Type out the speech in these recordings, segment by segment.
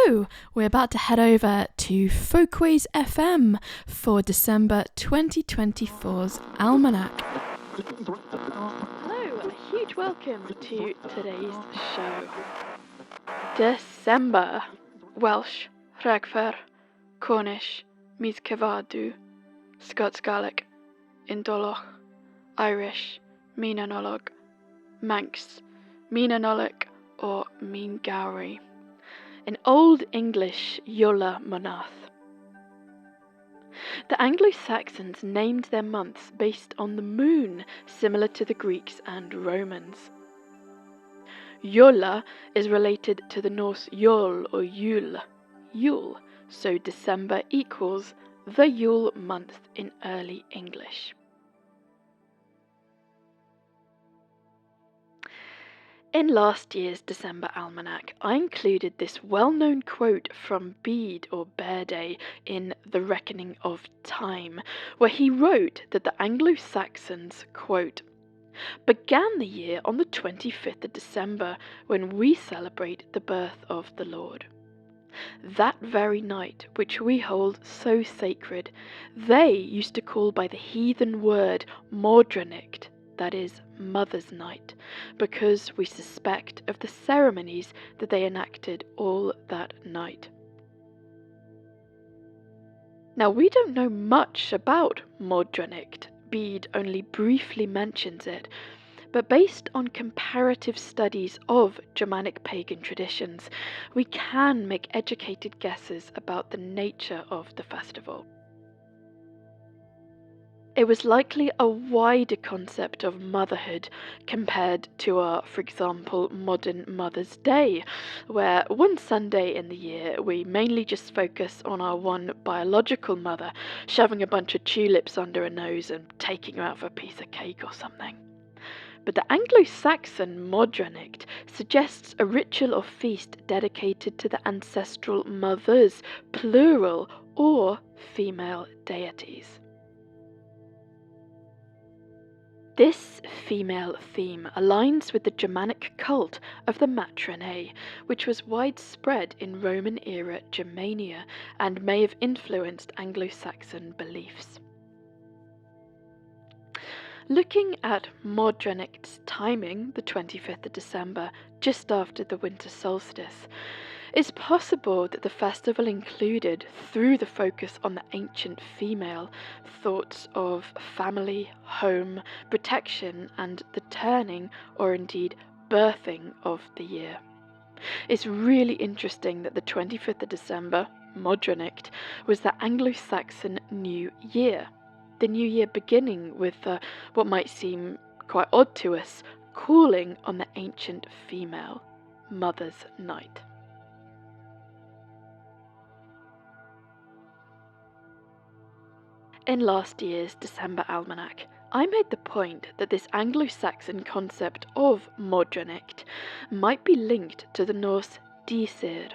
So, we're about to head over to Folkways FM for December 2024's Almanac. Hello, a huge welcome to today's show. December. Welsh, Rhagfyr, Cornish, Mis Cyfardu, Scots Gaelic, Indoloch, Irish, Minanolog, Manx, Minanolog or Min Gowrie. In Old English, Yule Mōdraniht. The Anglo-Saxons named their months based on the moon, similar to the Greeks and Romans. Yule is related to the Norse Yule or Yule, so December equals the Yule month in early English. In last year's December Almanac, I included this well-known quote from Bede or Bear Day in The Reckoning of Time, where he wrote that the Anglo-Saxons, quote, began the year on the 25th of December when we celebrate the birth of the Lord. That very night, which we hold so sacred, they used to call by the heathen word Mōdraniht, that is, Mother's Night, because we suspect of the ceremonies that they enacted all that night. Now, we don't know much about Modraniht. Bede only briefly mentions it, but based on comparative studies of Germanic pagan traditions, we can make educated guesses about the nature of the festival. It was likely a wider concept of motherhood compared to our, for example, modern Mother's Day, where one Sunday in the year we mainly just focus on our one biological mother, shoving a bunch of tulips under her nose and taking her out for a piece of cake or something. But the Anglo-Saxon Modraniht suggests a ritual or feast dedicated to the ancestral mothers, plural, or female deities. This female theme aligns with the Germanic cult of the matronae, which was widespread in Roman-era Germania and may have influenced Anglo-Saxon beliefs. Looking at Modraniht's timing, the 25th of December, just after the winter solstice, it's possible that the festival included, through the focus on the ancient female, thoughts of family, home, protection, and the turning, or indeed birthing, of the year. It's really interesting that the 25th of December, Modraniht, was the Anglo-Saxon New Year. The New Year beginning with what might seem quite odd to us, calling on the ancient female, Mother's Night. In last year's December Almanac, I made the point that this Anglo-Saxon concept of Modraniht might be linked to the Norse Dísir.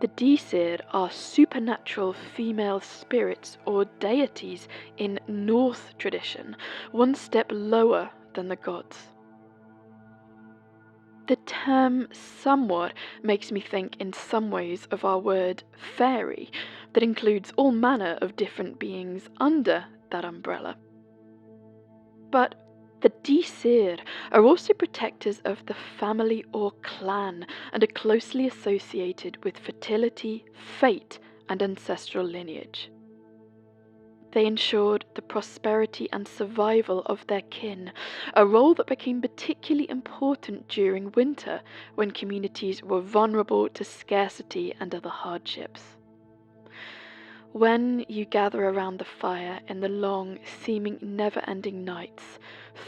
The Dísir are supernatural female spirits or deities in Norse tradition, one step lower than the gods. The term somewhat makes me think in some ways of our word fairy, that includes all manner of different beings under that umbrella. But the Dísir are also protectors of the family or clan and are closely associated with fertility, fate, and ancestral lineage. They ensured the prosperity and survival of their kin, a role that became particularly important during winter, when communities were vulnerable to scarcity and other hardships. When you gather around the fire in the long, seeming never-ending nights,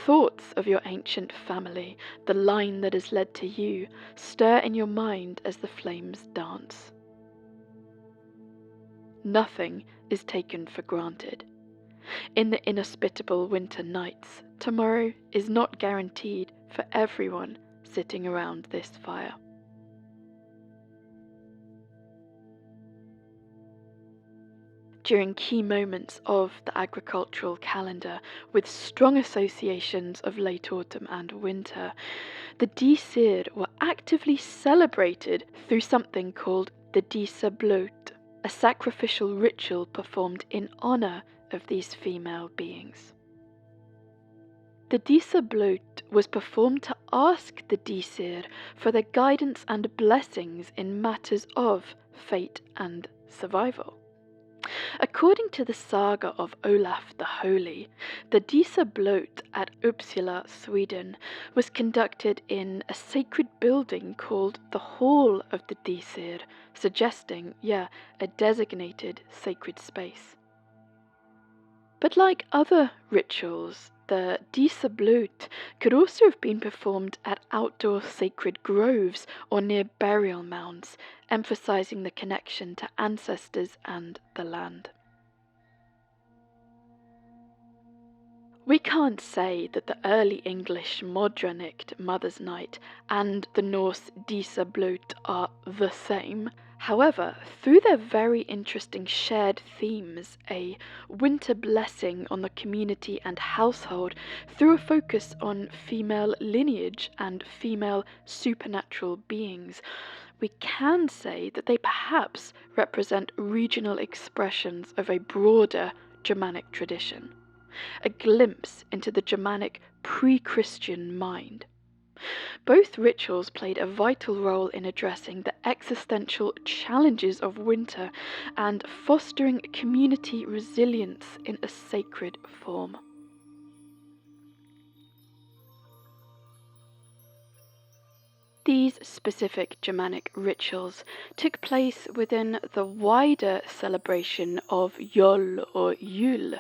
thoughts of your ancient family, the line that has led to you, stir in your mind as the flames dance. Nothing is taken for granted. In the inhospitable winter nights, tomorrow is not guaranteed for everyone sitting around this fire. During key moments of the agricultural calendar, with strong associations of late autumn and winter, the Dísir were actively celebrated through something called the Dísablót, a sacrificial ritual performed in honor of these female beings. The Dísablót was performed to ask the Dísir for their guidance and blessings in matters of fate and survival. According to the saga of Olaf the Holy, the Dísablót at Uppsala, Sweden, was conducted in a sacred building called the Hall of the Dísir, suggesting, a designated sacred space. But like other rituals, the Dísablót could also have been performed at outdoor sacred groves or near burial mounds, emphasizing the connection to ancestors and the land. We can't say that the early English Mōdraniht, Mother's Night, and the Norse Dísablót are the same. However, through their very interesting shared themes, a winter blessing on the community and household, through a focus on female lineage and female supernatural beings, we can say that they perhaps represent regional expressions of a broader Germanic tradition, a glimpse into the Germanic pre-Christian mind. Both rituals played a vital role in addressing the existential challenges of winter and fostering community resilience in a sacred form. These specific Germanic rituals took place within the wider celebration of Yule or Yule,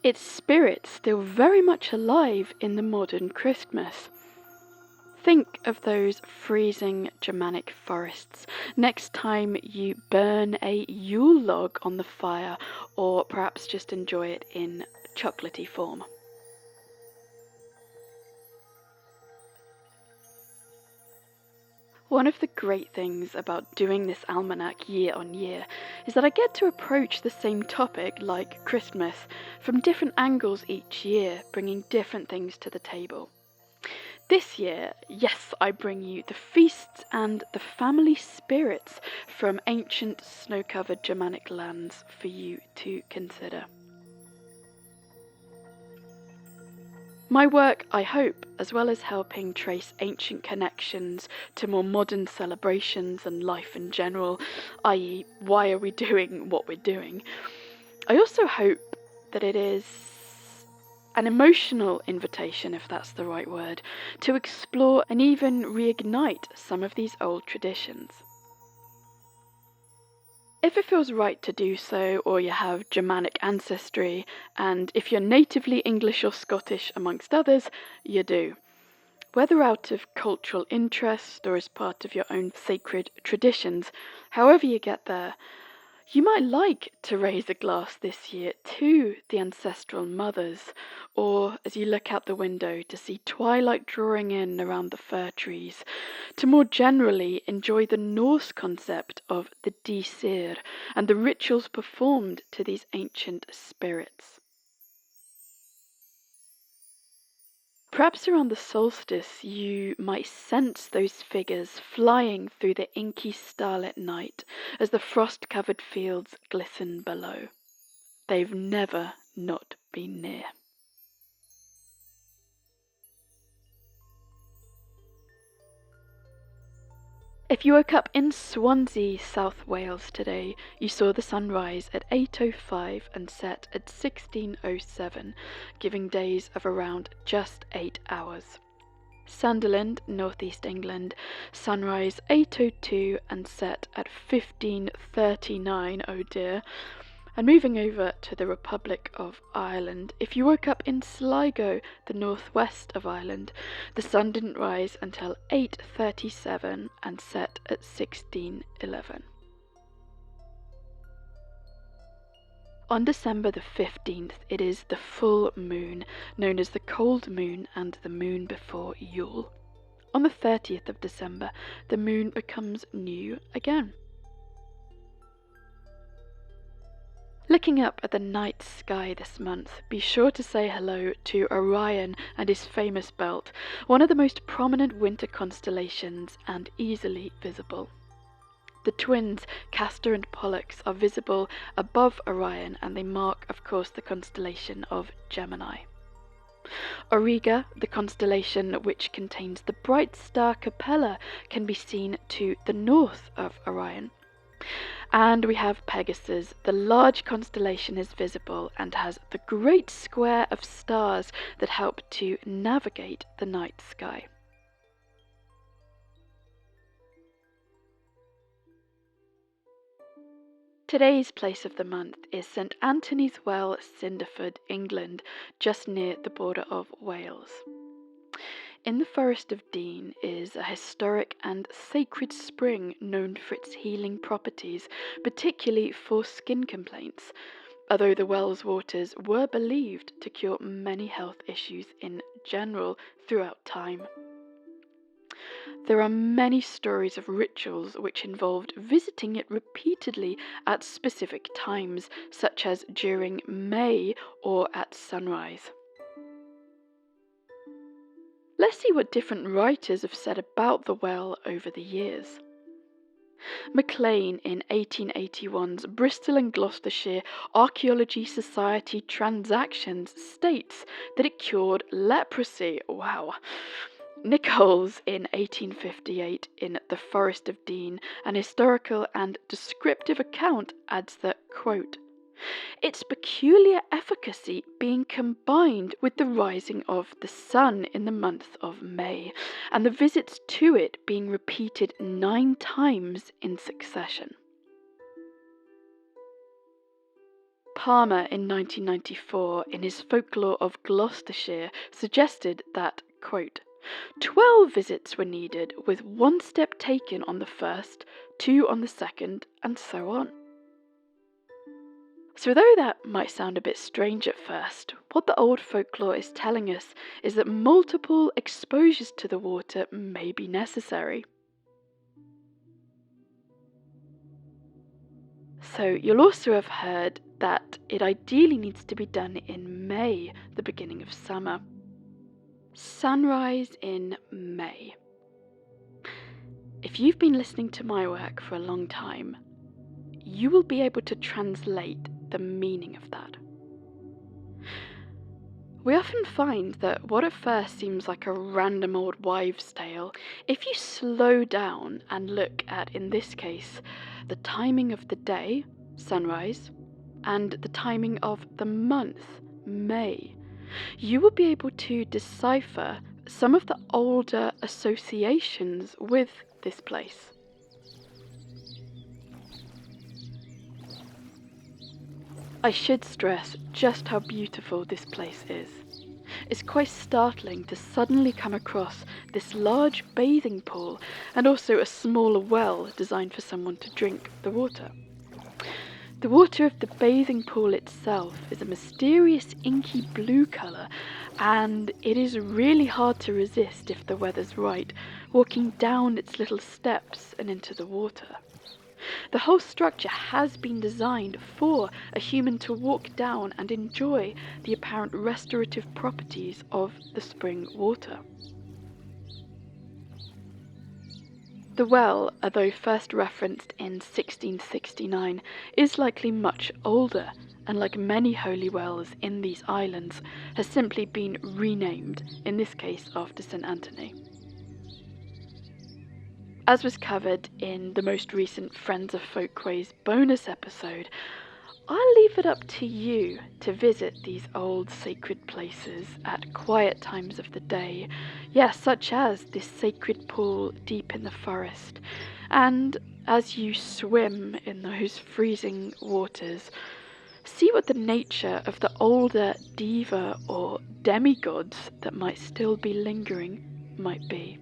its spirit still very much alive in the modern Christmas. Think of those freezing Germanic forests next time you burn a Yule log on the fire, or perhaps just enjoy it in chocolatey form. One of the great things about doing this almanac year on year is that I get to approach the same topic, like Christmas, from different angles each year, bringing different things to the table. This year, yes, I bring you the feasts and the family spirits from ancient snow-covered Germanic lands for you to consider. My work, I hope, as well as helping trace ancient connections to more modern celebrations and life in general, i.e., why are we doing what we're doing, I also hope that it is an emotional invitation, if that's the right word, to explore and even reignite some of these old traditions. If it feels right to do so, or you have Germanic ancestry, and if you're natively English or Scottish amongst others, you do. Whether out of cultural interest or as part of your own sacred traditions, however you get there, you might like to raise a glass this year to the ancestral mothers, or as you look out the window to see twilight drawing in around the fir trees, to more generally enjoy the Norse concept of the Dísir and the rituals performed to these ancient spirits. Perhaps around the solstice you might sense those figures flying through the inky starlit night as the frost-covered fields glisten below. They've never not been near. If you woke up in Swansea, South Wales today, you saw the sun rise at 8:05 and set at 16:07, giving days of around just 8 hours. Sunderland, northeast England, sunrise 8:02 and set at 15:39, oh dear. And moving over to the Republic of Ireland, if you woke up in Sligo, the northwest of Ireland, the sun didn't rise until 8:37 and set at 16:11. On December the 15th, it is the full moon, known as the cold moon and the moon before Yule. On the 30th of December, the moon becomes new again. looking up at the night sky this month, be sure to say hello to Orion and his famous belt, one of the most prominent winter constellations and easily visible. The twins, Castor and Pollux, are visible above Orion, and they mark, of course, the constellation of Gemini. Auriga, the constellation which contains the bright star Capella, can be seen to the north of Orion. And we have Pegasus. The large constellation is visible and has the great square of stars that help to navigate the night sky. Today's place of the month is St Anthony's Well, Cinderford, England, just near the border of Wales. In the Forest of Dean is a historic and sacred spring known for its healing properties, particularly for skin complaints, although the well's waters were believed to cure many health issues in general throughout time. There are many stories of rituals which involved visiting it repeatedly at specific times, such as during May or at sunrise. Let's see what different writers have said about the well over the years. Maclean in 1881's Bristol and Gloucestershire Archaeology Society Transactions states that it cured leprosy. Wow. Nichols in 1858 in The Forest of Dean, an historical and descriptive account, adds that, quote, its peculiar efficacy being combined with the rising of the sun in the month of May, and the visits to it being repeated 9 times in succession. Palmer in 1994 in his Folklore of Gloucestershire suggested that, quote, 12 visits were needed, with 1 step taken on the first, 2 on the second, and so on. So though that might sound a bit strange at first, what the old folklore is telling us is that multiple exposures to the water may be necessary. So you'll also have heard that it ideally needs to be done in May, the beginning of summer. Sunrise in May. If you've been listening to my work for a long time, you will be able to translate the meaning of that. We often find that what at first seems like a random old wives' tale, if you slow down and look at, in this case, the timing of the day, sunrise, and the timing of the month, May, you will be able to decipher some of the older associations with this place. I should stress just how beautiful this place is. It's quite startling to suddenly come across this large bathing pool and also a smaller well designed for someone to drink the water. The water of the bathing pool itself is a mysterious inky blue colour, and it is really hard to resist if the weather's right, walking down its little steps and into the water. The whole structure has been designed for a human to walk down and enjoy the apparent restorative properties of the spring water. The well, although first referenced in 1669, is likely much older, and like many holy wells in these islands, has simply been renamed, in this case after St Anthony. As was covered in the most recent Friends of Folkways bonus episode, I'll leave it up to you to visit these old sacred places at quiet times of the day, yes, such as this sacred pool deep in the forest, and as you swim in those freezing waters, see what the nature of the older diva or demigods that might still be lingering might be.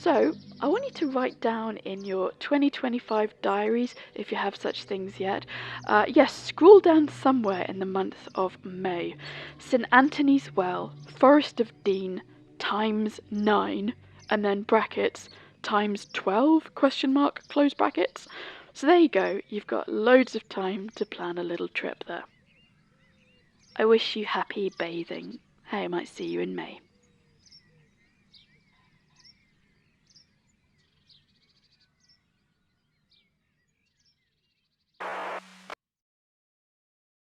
So, I want you to write down in your 2025 diaries, if you have such things yet, scroll down somewhere in the month of May. St Anthony's Well, Forest of Dean, times 9, and then brackets, times 12 question mark close brackets. So there you go, you've got loads of time to plan a little trip there. I wish you happy bathing. I might see you in May.